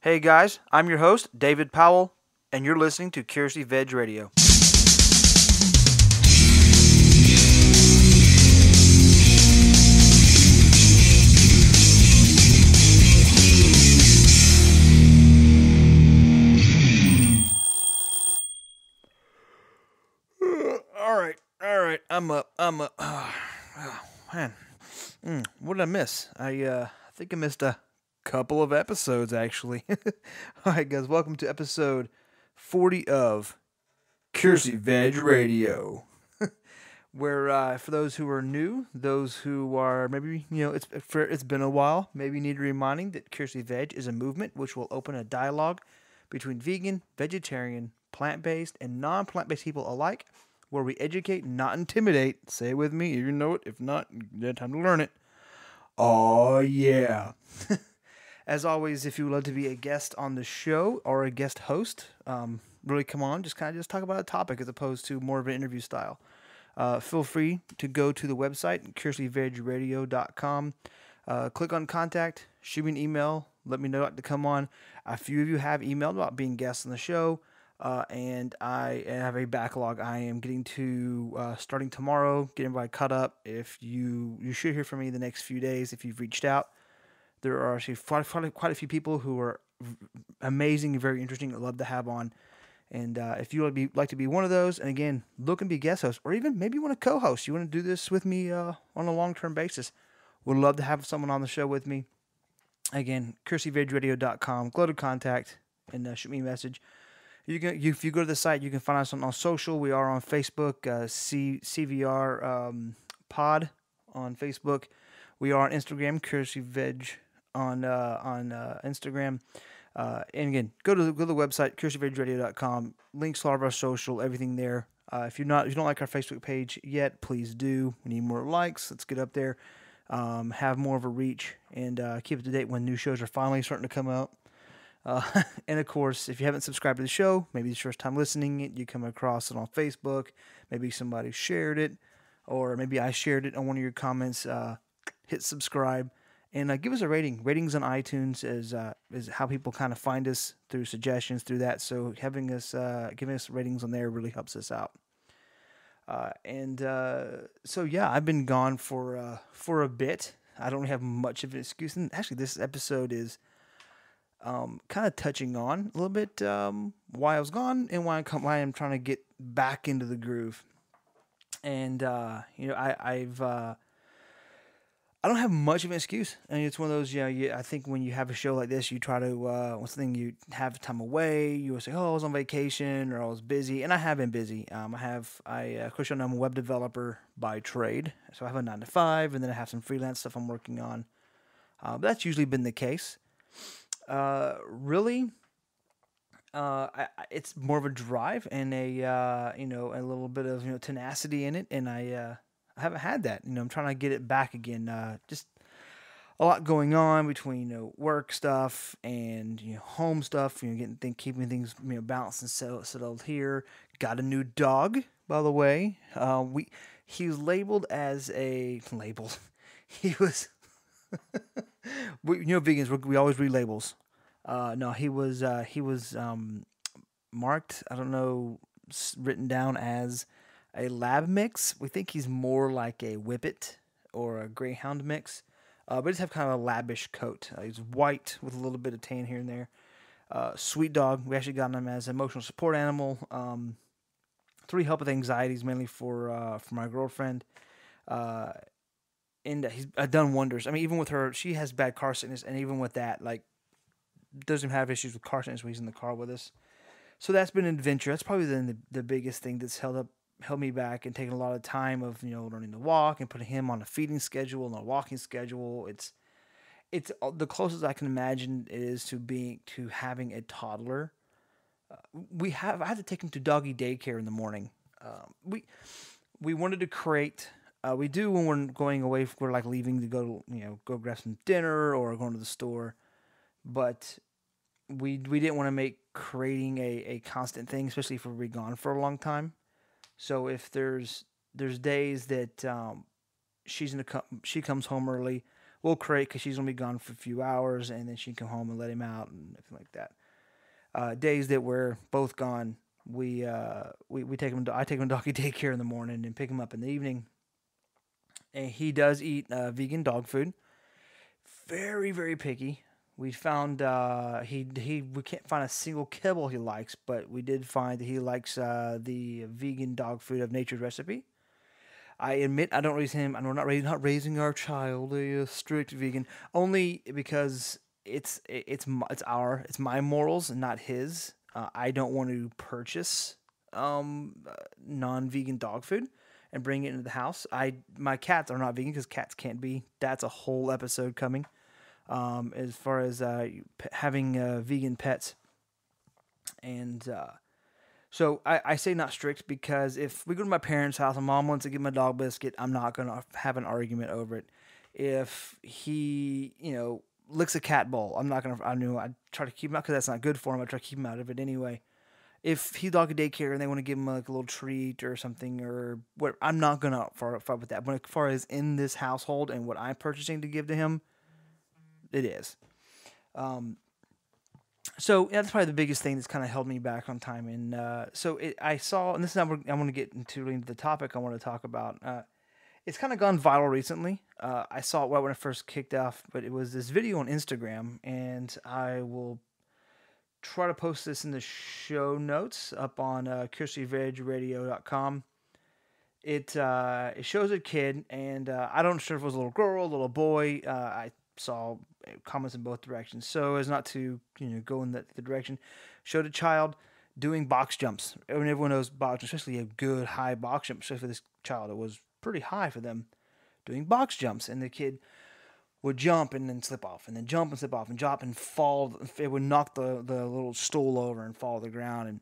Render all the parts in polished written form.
Hey guys, I'm your host, David Powell, and you're listening to Curiosity Veg Radio. All right, I'm up. Oh, man, what did I miss? I think I missed a couple of episodes, actually. All right, guys, welcome to episode 40 of Curiosity Veg Radio. Where for those who are new, those who are maybe it's been a while, maybe need reminding that Curiosity Veg is a movement which will open a dialogue between vegan, vegetarian, plant-based, and non-plant-based people alike, where we educate, not intimidate. Say it with me, you know it. If not, you have time to learn it. Oh yeah. As always, if you would love to be a guest on the show or a guest host, really come on, just talk about a topic as opposed to more of an interview style. Feel free to go to the website, curiosityvegradio.com. Click on contact, shoot me an email, let me know I'd like to come on. A few of you have emailed about being guests on the show, and I have a backlog. I am getting to, starting tomorrow, getting everybody caught up. If you should hear from me the next few days if you've reached out. There are actually quite a few people who are amazing and very interesting. I'd love to have on. And if you would like to be one of those, and again, look and be guest host, or even maybe you want to co-host, you want to do this with me on a long-term basis, would love to have someone on the show with me. Again, curiosityvegradio.com, go to contact and shoot me a message. If you go to the site, you can find us on social. We are on Facebook, CVR Pod on Facebook. We are on Instagram, Curiosity Veg on Instagram. And again, go to the website, curiosityvegradio.com. Links to all of our social, everything there. If you don't like our Facebook page yet, please do. We need more likes. Let's get up there, have more of a reach, and keep up to date when new shows are finally starting to come out. And of course, if you haven't subscribed to the show, maybe it's your first time listening, you come across it on Facebook, maybe somebody shared it, or maybe I shared it on one of your comments. Hit subscribe. And give us a rating. Ratings on iTunes is how people kind of find us through suggestions through that. So giving us ratings on there really helps us out. So yeah, I've been gone for a bit. I don't have much of an excuse. And actually, this episode is kind of touching on a little bit why I was gone and why I'm trying to get back into the groove. And I don't have much of an excuse. I mean, it's one of those, I think when you have a show like this, you try to, when something you have time away, you will say, oh, I was on vacation or I was busy. And I have been busy. Of course, I'm a web developer by trade. So I have a 9 to 5, and then I have some freelance stuff I'm working on. But that's usually been the case. Really, it's more of a drive and a little bit of, tenacity in it. And I haven't had that. I'm trying to get it back again. Just a lot going on between work stuff and home stuff. Keeping things balanced and settled here. Got a new dog, by the way. He was labeled as a labeled. He was. Vegans, we always read labels. No, he was marked. I don't know, written down as a lab mix. We think he's more like a Whippet or a Greyhound mix. But he's have kind of a labbish coat. He's white with a little bit of tan here and there. Sweet dog. We actually got him as an emotional support animal. To really help with anxieties, mainly for my girlfriend. And he's done wonders. I mean, even with her, she has bad car sickness, and even with that, doesn't have issues with car sickness when he's in the car with us. So that's been an adventure. That's probably the biggest thing that's held me back and taken a lot of time of learning to walk and putting him on a feeding schedule and a walking schedule. It's the closest I can imagine is to having a toddler. I had to take him to doggy daycare in the morning. We wanted to create. We do when we're going away. We're leaving to go grab some dinner or going to the store, but we didn't want to make creating a constant thing, especially if we're gone for a long time. So if there's days that she comes home early, we'll crate because she's gonna be gone for a few hours, and then she can come home and let him out and everything like that. Days that we're both gone, we take him. I take him to doggy daycare in the morning and pick him up in the evening. And he does eat vegan dog food. Very very picky. We found we can't find a single kibble he likes, but we did find that he likes the vegan dog food of Nature's Recipe. I admit I don't raise him. I'm not raising our child a strict vegan, only because it's my morals and not his. I don't want to purchase non-vegan dog food and bring it into the house. My cats are not vegan because cats can't be. That's a whole episode coming. As far as having vegan pets, and so I say not strict because if we go to my parents' house and mom wants to give him a dog biscuit, I'm not going to have an argument over it. If he, licks a cat bowl, I'm not going to, I try to keep him out because that's not good for him. I try to keep him out of it anyway. If he's dog a daycare and they want to give him like a little treat or something or what, I'm not going to fight with that. But as far as in this household and what I'm purchasing to give to him, it is. So that's probably the biggest thing that's kind of held me back on time. And I saw, and this is how I want to get into the topic I want to talk about. It's kind of gone viral recently. I saw it right when it first kicked off, but it was this video on Instagram, and I will try to post this in the show notes up on CuriosityVegRadio.com. It shows a kid, and I don't know if it was a little girl, a little boy. I saw comments in both directions. So as not to go in the direction, showed a child doing box jumps. I mean, everyone knows box jumps, especially a good high box jump. Especially for this child, it was pretty high for them doing box jumps. And the kid would jump and then slip off, and then jump and slip off, and drop and fall. It would knock the little stool over and fall to the ground.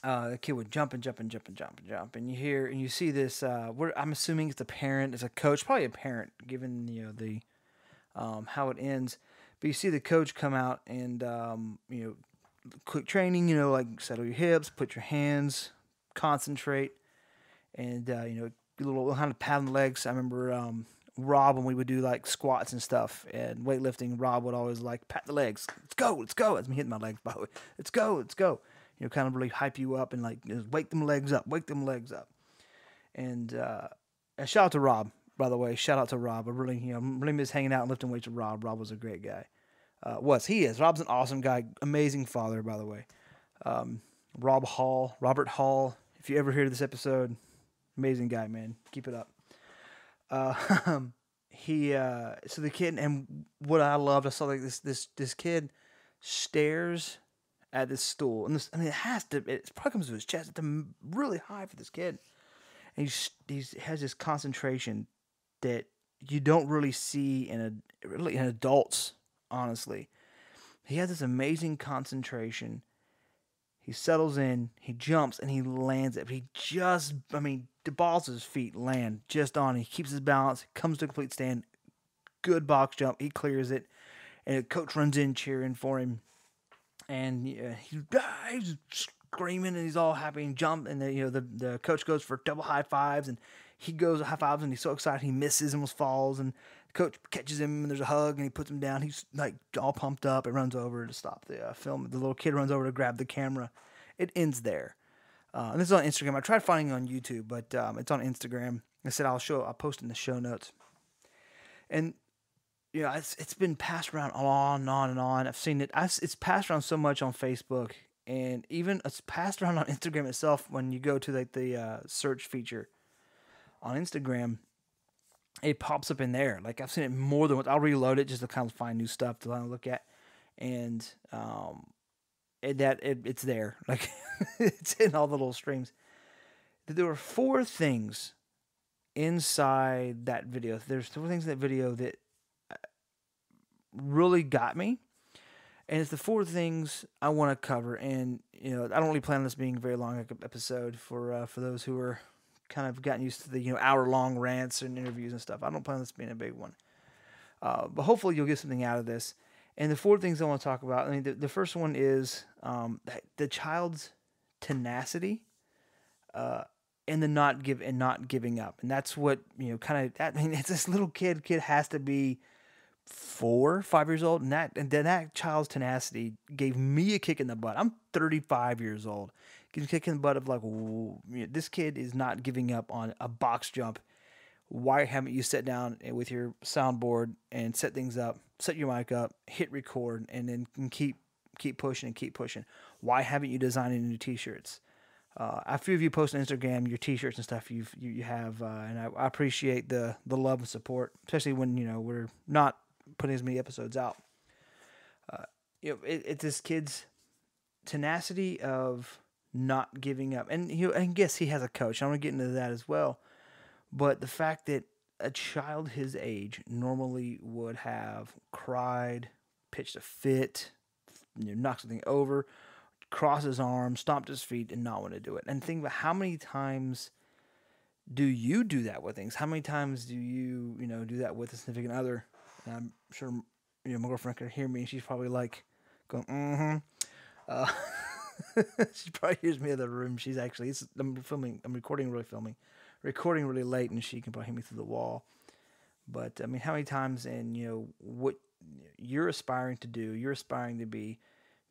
And the kid would jump and jump and jump and jump and jump. And you hear and you see this. I'm assuming it's a parent, it's a coach, probably a parent, given the how it ends. But you see the coach come out and, quick training, like settle your hips, put your hands, concentrate, and, a little kind of pat on the legs. I remember Rob, when we would do like squats and stuff and weightlifting, Rob would always like pat the legs. Let's go, let's go. That's me hitting my legs, by the way. Let's go, let's go. Kind of really hype you up and like wake them legs up, wake them legs up. And shout out to Rob. By the way, shout out to Rob. I really, really miss hanging out and lifting weights with Rob. Rob was a great guy. He is. Rob's an awesome guy. Amazing father, by the way. Robert Hall. If you ever hear this episode, amazing guy, man. Keep it up. So the kid, and what I loved, I saw like this kid stares at this stool, and it probably comes to his chest. It's really high for this kid, and he has this concentration that you don't really see in adults, honestly. He has this amazing concentration. He settles in, he jumps, and he lands it. The balls of his feet land just on. He keeps his balance, comes to a complete stand. Good box jump. He clears it, and the coach runs in cheering for him. And he's screaming, and he's all happy and jump. And the coach goes for double high fives, and he goes high fives, and he's so excited he misses and almost falls. And the coach catches him, and there's a hug, and he puts him down. He's like all pumped up. It runs over to stop the film. The little kid runs over to grab the camera. It ends there. And this is on Instagram. I tried finding it on YouTube, but it's on Instagram. I said I'll post in the show notes. And it's been passed around on and on and on. I've seen it. It's passed around so much on Facebook, and even it's passed around on Instagram itself. When you go to like the search feature on Instagram, it pops up in there. Like I've seen it more than once. I'll reload it just to kind of find new stuff to look at, and it's there. Like it's in all the little streams. There were 4 things inside that video. There's 4 things in that video that really got me, and it's the 4 things I want to cover. And I don't really plan on this being a very long episode for those who are kind of gotten used to the hour-long rants and interviews and stuff. I don't plan on this being a big one, but hopefully you'll get something out of this. And the 4 things I want to talk about. I mean, the first one is the child's tenacity, and the not giving up. And that's what kind of. I mean, it's this little kid. Kid has to be 4, 5 years old, and then that child's tenacity gave me a kick in the butt. I'm 35 years old, getting a kick in the butt of like, this kid is not giving up on a box jump. Why haven't you sat down with your soundboard and set things up, set your mic up, hit record, and then keep pushing and keep pushing? Why haven't you designed any new T-shirts? A few of you post on Instagram your T-shirts and stuff you have, and I appreciate the love and support, especially when we're not putting as many episodes out. It's this kid's tenacity of not giving up, and and guess he has a coach. I'm gonna get into that as well. But the fact that a child his age normally would have cried, pitched a fit, knocked something over, crossed his arms, stomped his feet, and not want to do it. And think about how many times do you do that with things? How many times do you, do that with a significant other? And I'm sure, my girlfriend can hear me, and she's probably like going, mm-hmm. She probably hears me in the room. She's actually, I'm recording really late, and she can probably hear me through the wall. But I mean, how many times, and what you're aspiring to do, you're aspiring to be,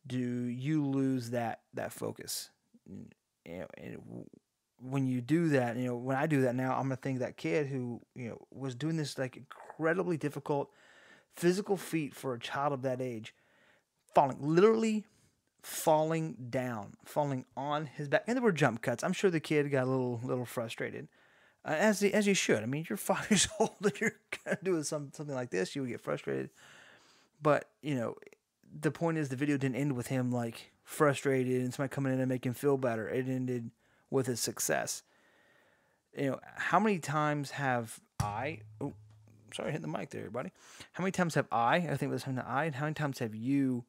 do you lose that focus? And when you do that, when I do that now, I'm gonna think that kid who was doing this like incredibly difficult physical feat for a child of that age, literally falling down, falling on his back, and there were jump cuts. I'm sure the kid got a little frustrated, as you should. I mean, you're 5 years old and you're gonna do something like this, you would get frustrated. But the point is, the video didn't end with him like frustrated and somebody coming in and making him feel better. It ended with his success. How many times have I? Oh, sorry, hitting the mic there, everybody. How many times have I think this time that I. How many times have you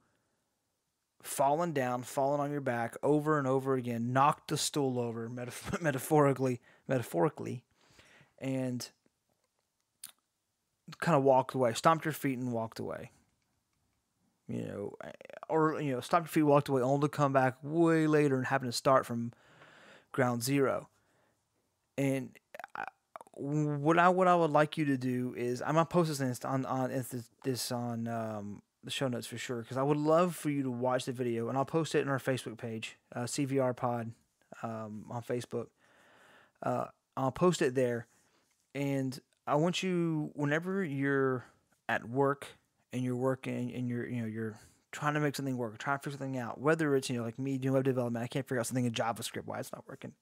fallen down, fallen on your back over and over again, knocked the stool over, metaphorically, and kind of walked away, stomped your feet and walked away? Or stopped your feet, walked away, only to come back way later and having to start from ground zero. And what I would like you to do is, I'm gonna post this on the show notes for sure, because I would love for you to watch the video, and I'll post it in our Facebook page, CVR Pod, on Facebook. I'll post it there, and I want you, whenever you're at work and you're working and you're trying to make something work, trying to figure something out, whether it's like me doing web development, I can't figure out something in JavaScript, why it's not working.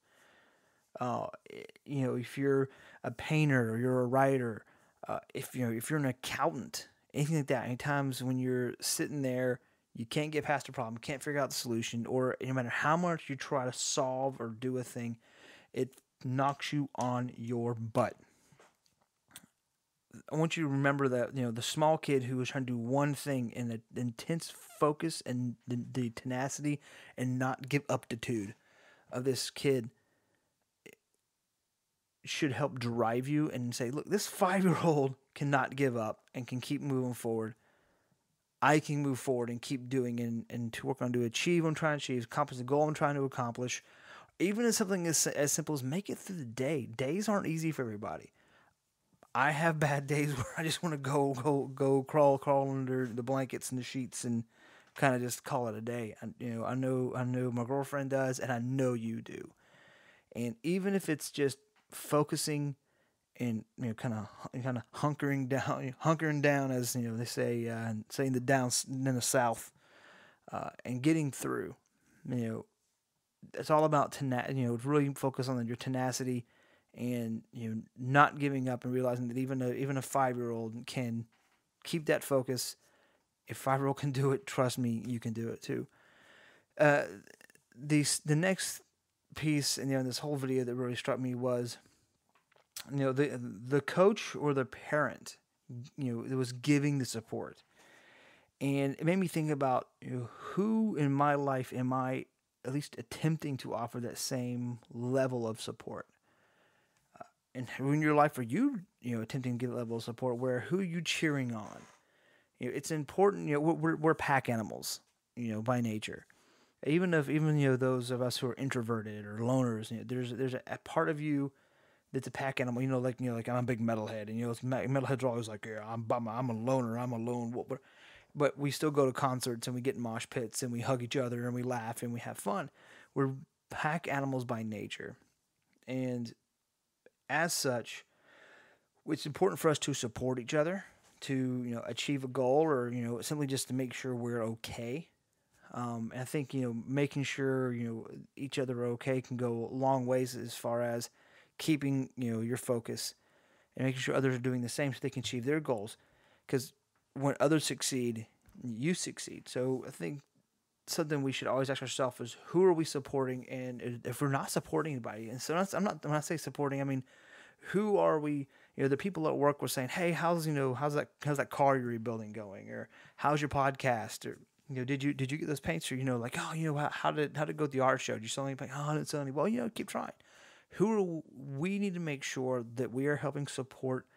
If you're a painter or you're a writer, if you're an accountant, anything like that. Any times when you're sitting there, you can't get past a problem, can't figure out the solution, or no matter how much you try to solve or do a thing, it knocks you on your butt. I want you to remember that, the small kid who was trying to do one thing in the intense focus and the tenacity and not give aptitude of this kid should help drive you and say, look, this 5-year-old cannot give up and can keep moving forward. I can move forward and keep doing and to work on to achieve what I'm trying to achieve, accomplish the goal I'm trying to accomplish. Even if something as simple as make it through the day. Days aren't easy for everybody. I have bad days where I just want to go crawl under the blankets and the sheets and kind of just call it a day. I know my girlfriend does, and I know you do. And even if it's just focusing and kind of hunkering down, as they say, saying the down in the South, and getting through. It's all about really focus on your tenacity. And not giving up and realizing that even a 5-year-old can keep that focus. If 5-year-old can do it, trust me, you can do it too. The next piece in this whole video that really struck me was the coach or the parent that was giving the support, and it made me think about who in my life am I at least attempting to offer that same level of support. And who in your life are you, attempting to give a level of support? Who are you cheering on? It's important. We're pack animals, by nature. Even those of us who are introverted or loners, there's a part of you that's a pack animal. Like I'm a big metalhead, and metalheads are always like, yeah, I'm a loner, I'm a lone wolf. But we still go to concerts and we get in mosh pits and we hug each other and we laugh and we have fun. We're pack animals by nature, and as such, it's important for us to support each other to achieve a goal, or simply just to make sure we're okay. And I think making sure each other are okay can go a long ways as far as keeping your focus and making sure others are doing the same so they can achieve their goals. Because when others succeed, you succeed. So I think something we should always ask ourselves is, who are we supporting? And if we're not supporting anybody, and so I'm not when I say supporting, I mean, who are we? The people at work were saying, hey, how's that car you're rebuilding going, or how's your podcast, or did you get those paints, or like, oh, how did it go with the art show? Did you sell any paint? Oh, I didn't sell any. Well, keep trying. We need to make sure that we are helping support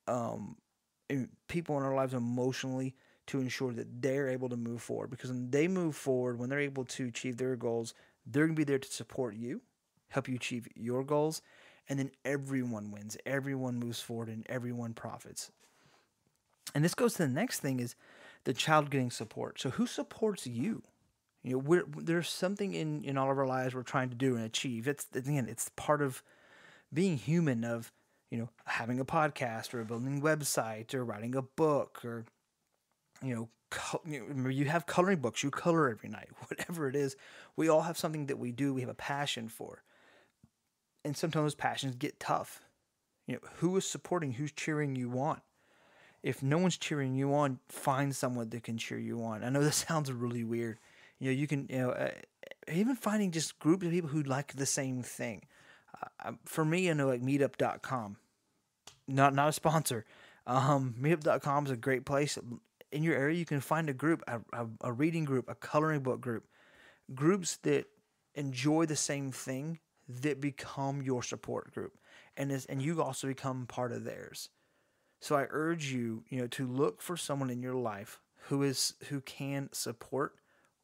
people in our lives emotionally, to ensure that they're able to move forward. Because when they move forward, when they're able to achieve their goals, they're going to be there to support you, help you achieve your goals, and then everyone wins. Everyone moves forward and everyone profits. And this goes to the next thing, is the child getting support. So who supports you? There's something in all of our lives we're trying to do and achieve. It's part of being human, of having a podcast, or building a website, or writing a book, or you have coloring books, you color every night, whatever it is. We all have something that we do, we have a passion for. And sometimes those passions get tough. Who is supporting, who's cheering you on? If no one's cheering you on, find someone that can cheer you on. I know this sounds really weird. You can, even finding just groups of people who like the same thing. For me, I know like meetup.com, not a sponsor. Meetup.com is a great place. In your area, you can find a group, a reading group, a coloring book group, groups that enjoy the same thing, that become your support group, and you also become part of theirs. So I urge you, to look for someone in your life who can support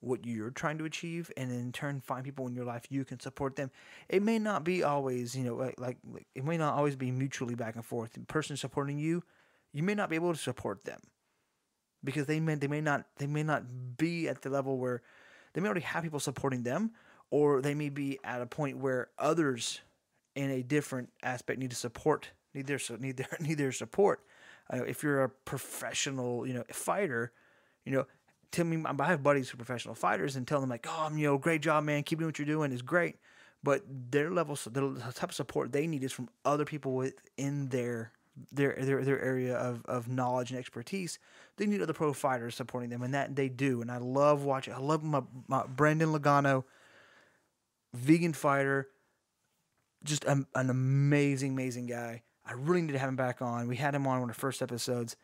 what you're trying to achieve, and in turn find people in your life you can support them. It may not be always, like it may not always be mutually back and forth. The person supporting you, you may not be able to support them, because they may not be at the level where they may already have people supporting them, or they may be at a point where others in a different aspect need their support. If you're a professional, fighter, tell me. I have buddies who are professional fighters, and tell them like, oh, great job, man, keep doing what you're doing, is great. But the type of support they need is from other people within their area of knowledge and expertise. They need other pro fighters supporting them, and that they do. And I love watching. I love my Brandon Logano, vegan fighter, just an amazing guy. I really need to have him back on. We had him on one of the first episodes.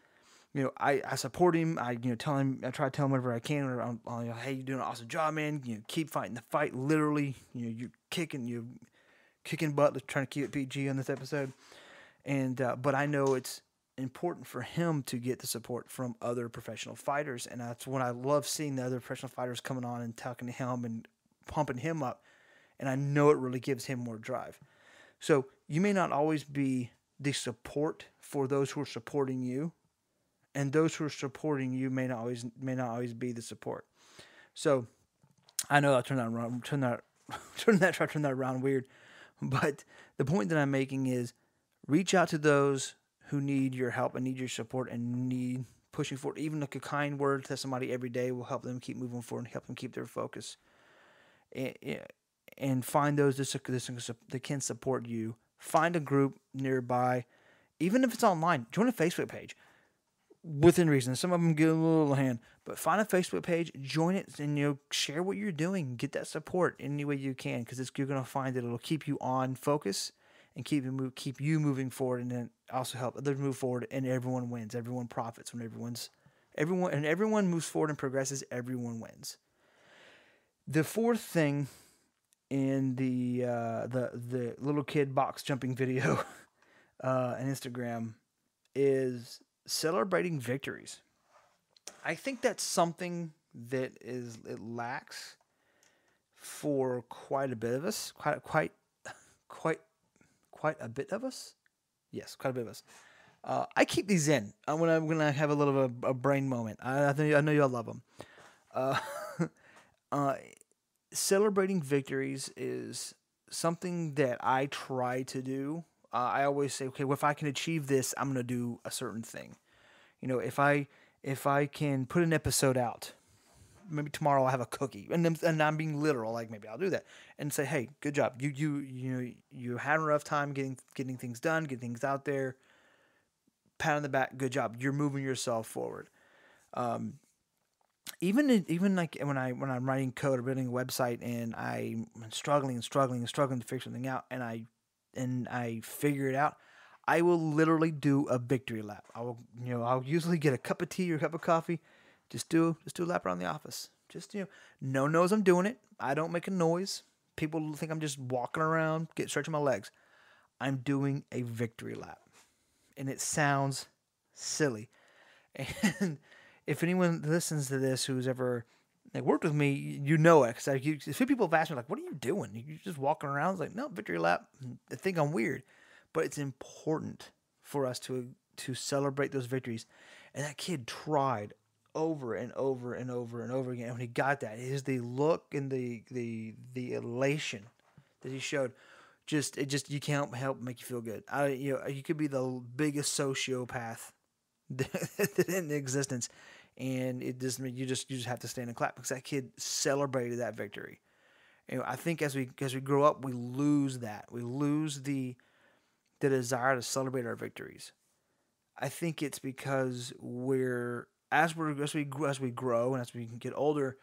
I support him. I tell him. I try to tell him whatever I can. Hey, you're doing an awesome job, man. Keep fighting the fight. Literally, you're kicking butt. Trying to keep it PG on this episode. And but I know it's important for him to get the support from other professional fighters, and that's when I love seeing the other professional fighters coming on and talking to him and pumping him up. And I know it really gives him more drive. So you may not always be the support for those who are supporting you, and those who are supporting you may not always be the support. So I know I turned that around weird, but the point that I'm making is, reach out to those who need your help and need your support and need pushing forward. Even a kind word to somebody every day will help them keep moving forward and help them keep their focus. And find those that can support you. Find a group nearby, even if it's online. Join a Facebook page within reason. Some of them get a little hand, but find a Facebook page, join it, and share what you're doing. Get that support any way you can, because you're going to find that it'll keep you on focus and keep you moving forward, and then also help others move forward. And everyone wins. Everyone profits when everyone moves forward and progresses. Everyone wins. The fourth thing in the little kid box jumping video on Instagram is celebrating victories. I think that's something that it lacks for quite a bit of us, quite quite a bit of us. Yes, quite a bit of us. I keep these in when I have a little of a brain moment. I know y'all love them. Uh, uh, Celebrating victories is something that I try to do. I always say, okay, well, if I can achieve this, I'm gonna do a certain thing. If I can put an episode out, maybe tomorrow I'll have a cookie, and I'm being literal. Like maybe I'll do that and say, hey, good job. You had a rough time getting things done, getting things out there. Pat on the back, good job. You're moving yourself forward. Um, even like when I'm writing code or building a website and I'm struggling and struggling and struggling to figure something out, and I figure it out, I will literally do a victory lap. I'll usually get a cup of tea or a cup of coffee, just do a lap around the office. Just no one knows I'm doing it. I don't make a noise. People think I'm just walking around, stretching my legs. I'm doing a victory lap, and it sounds silly. And if anyone listens to this who's ever like worked with me, you know it. Because a few people have asked me, like, what are you doing? You just walking around? It's like, no, victory lap. They think I'm weird. But it's important for us to celebrate those victories. And that kid tried over and over and over and over again. And when he got that, it is the look and the elation that he showed. Just you can't help make you feel good. You could be the biggest sociopath in existence, and you just have to stand and clap because that kid celebrated that victory. I think as we grow up, we lose that. We lose the desire to celebrate our victories. I think it's because as we grow and as we get older,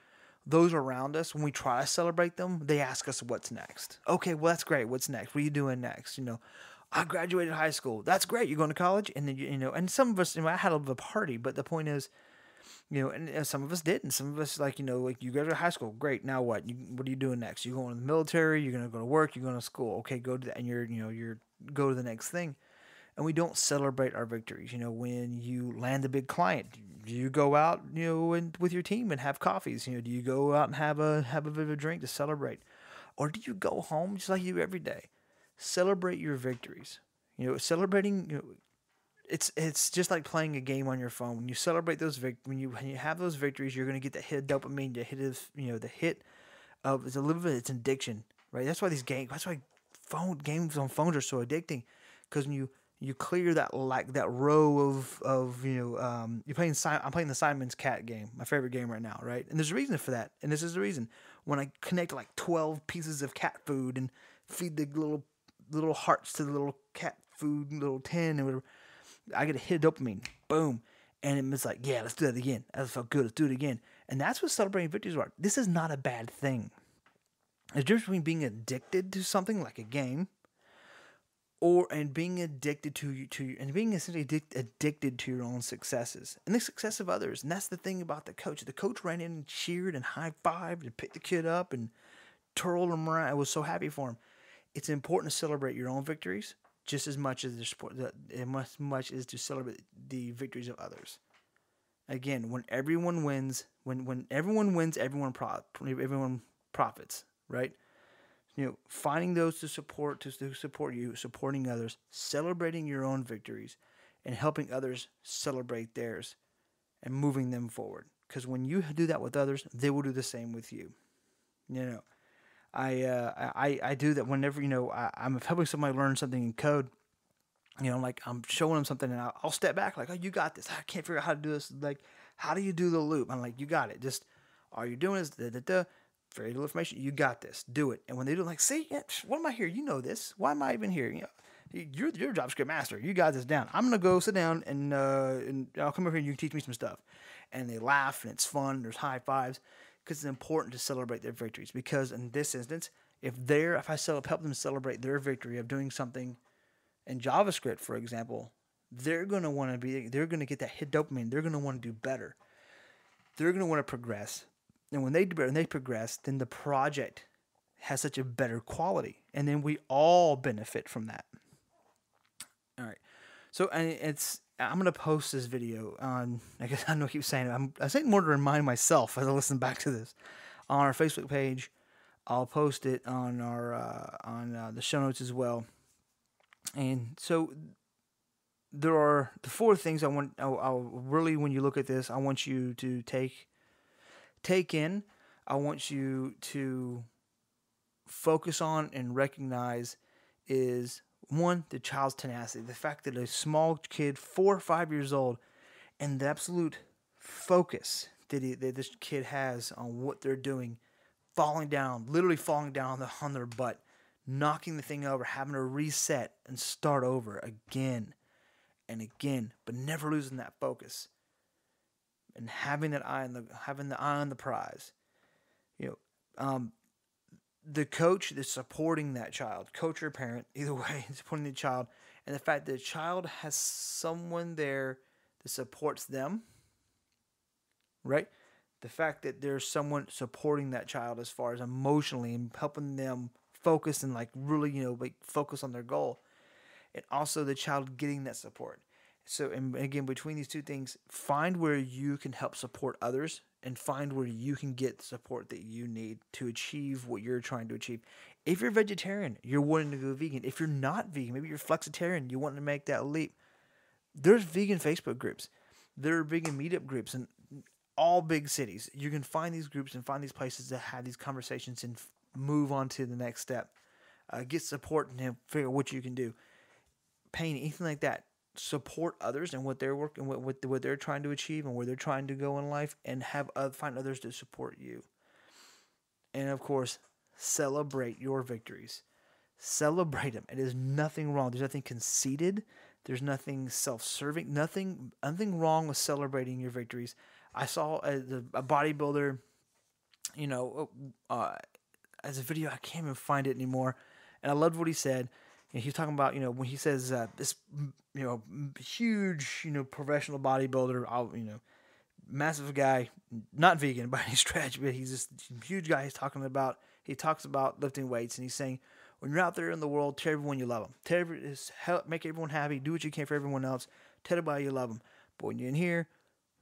those around us, when we try to celebrate them, they ask us what's next. Okay, well that's great. What's next? What are you doing next? I graduated high school. That's great. You're going to college, and then and some of us, I had a little party, but the point is, and some of us didn't. Some of us, like you graduated high school, great. Now what? What are you doing next? You're going to the military. You're going to go to work. You're going to school. Okay, go to that, and you're go to the next thing. And we don't celebrate our victories. When you land a big client, do you go out, and with your team and have coffees? Do you go out and have a bit of a drink to celebrate, or do you go home just like you do every day? Celebrate your victories. Celebrating. It's just like playing a game on your phone. When you celebrate when you have those victories, you're gonna get the hit of dopamine. The hit of it's a little bit. It's an addiction, right? That's why these games. That's why games on phones are so addicting, because when you clear that row of you're playing. I'm playing the Simon's Cat game, my favorite game right now, right? And there's a reason for that, and this is the reason. When I connect like 12 pieces of cat food and feed the little hearts to the little cat food little tin and whatever, I get a hit of dopamine, boom, and it's like, yeah, let's do that again. That felt good. Let's do it again, and that's what celebrating victories are. This is not a bad thing. There's a difference between being addicted to something like a game, and being addicted and being essentially addicted to your own successes and the success of others. And that's the thing about the coach. The coach ran in and cheered and high-fived and picked the kid up and twirled him around. I was so happy for him. It's important to celebrate your own victories just as much as to celebrate the victories of others. Again, when everyone wins, when everyone wins, everyone profits, right? Finding those to support you, supporting others, celebrating your own victories, and helping others celebrate theirs, and moving them forward. Because when you do that with others, they will do the same with you. I do that whenever I'm helping somebody learn something in code. Like I'm showing them something, and I'll step back, like, oh, you got this. I can't figure out how to do this. Like, how do you do the loop? I'm like, you got it. Just all you're doing is very little information. You got this. Do it. And when they do, like, see, yeah, what am I here? You know this. Why am I even here? You're JavaScript master. You got this down. I'm gonna go sit down and I'll come over here and you can teach me some stuff. And they laugh and it's fun. There's high fives because it's important to celebrate their victories. Because in this instance, if I help them celebrate their victory of doing something in JavaScript, for example, they're gonna get that hit dopamine. They're gonna want to do better. They're gonna want to progress. And when they progress, then the project has such a better quality, and then we all benefit from that. All right, so I'm gonna post this video on. I guess I know I keep saying it. I say it more to remind myself as I listen back to this on our Facebook page. I'll post it on our the show notes as well. And so there are the four things I'll really, when you look at this, I want you to take in. I want you to focus on and recognize is one, the child's tenacity. The fact that a small kid, 4 or 5 years old, and the absolute focus that this kid has on what they're doing, falling down, literally falling down on their butt, knocking the thing over, having to reset and start over again and again, but never losing that focus and having the eye on the prize. You know, the coach that's supporting that child, coach or parent, either way, supporting the child, and the fact that the child has someone there that supports them, right? The fact that there's someone supporting that child as far as emotionally and helping them focus and like really, like focus on their goal. And also the child getting that support. So, and again, between these two things, find where you can help support others and find where you can get the support that you need to achieve what you're trying to achieve. If you're vegetarian, you're wanting to go vegan. If you're not vegan, maybe you're flexitarian, you want to make that leap. There's vegan Facebook groups. There are vegan meetup groups in all big cities. You can find these groups and find these places that have these conversations and move on to the next step. Get support and figure out what you can do. Pain, anything like that. Support others and what they're working, what they're trying to achieve and where they're trying to go in life, and find others to support you. And of course, celebrate your victories. Celebrate them. It is nothing wrong. There's nothing conceited. There's nothing self-serving. Nothing wrong with celebrating your victories. I saw a bodybuilder, as a video. I can't even find it anymore, and I loved what he said. He's talking about, when he says this, huge, professional bodybuilder, massive guy, not vegan by any stretch, but he's just a huge guy. He talks about lifting weights, and he's saying, when you're out there in the world, tell everyone you love them. Make everyone happy. Do what you can for everyone else. Tell everybody you love them. But when you're in here,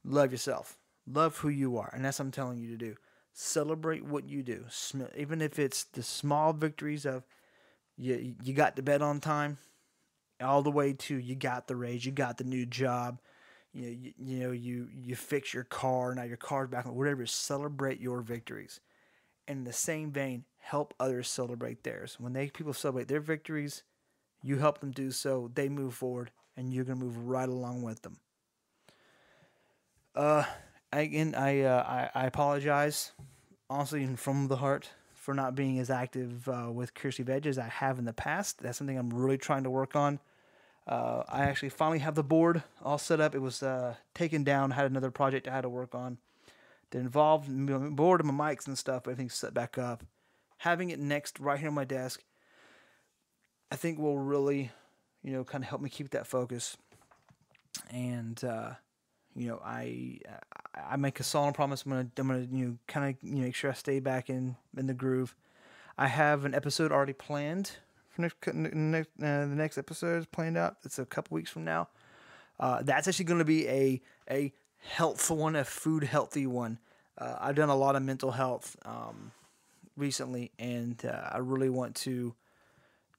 love yourself. Love who you are. And that's what I'm telling you to do. Celebrate what you do. Even if it's the small victories of, you got to bed on time, all the way to you got the raise, you got the new job, you fix your car, now your car's back on, whatever. Celebrate your victories. And in the same vein, help others celebrate theirs. When people celebrate their victories, you help them do so, they move forward, and you're going to move right along with them. Again, I apologize, honestly, and from the heart, for not being as active with Kirsty Veg as I have in the past. That's something I'm really trying to work on. I actually finally have the board all set up. It was taken down, had another project I had to work on that involved board and my mics and stuff, but everything's set back up. Having it next right here on my desk, I think will really, kind of help me keep that focus. And, I make a solemn promise. I'm gonna kind of make sure I stay back in the groove. I have an episode already planned for the next episode is planned out. It's a couple weeks from now. That's actually going to be a healthful one, a food healthy one. I've done a lot of mental health recently, and I really want to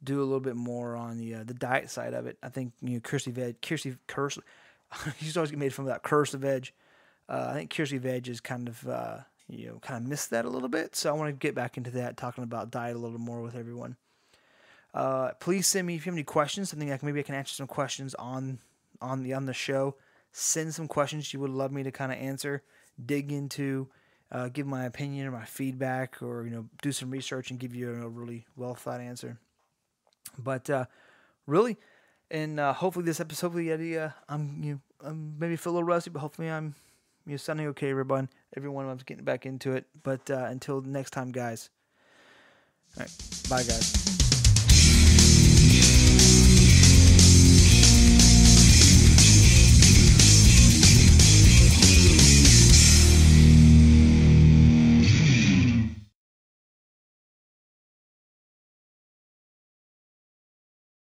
do a little bit more on the diet side of it. I think Kirsty Curse. He's always getting made fun of that curse of veg. I think Kirsty Veg is kind of missed that a little bit. So I want to get back into that, talking about diet a little more with everyone. Please send me if you have any questions. Something maybe I can answer some questions on the show. Send some questions you would love me to kind of answer, dig into, give my opinion or my feedback, or do some research and give you a really well thought answer. But really. And hopefully this episode, I'm maybe feel a little rusty, but hopefully I'm sounding okay, everyone. I'm getting back into it. But until next time, guys. All right, bye, guys.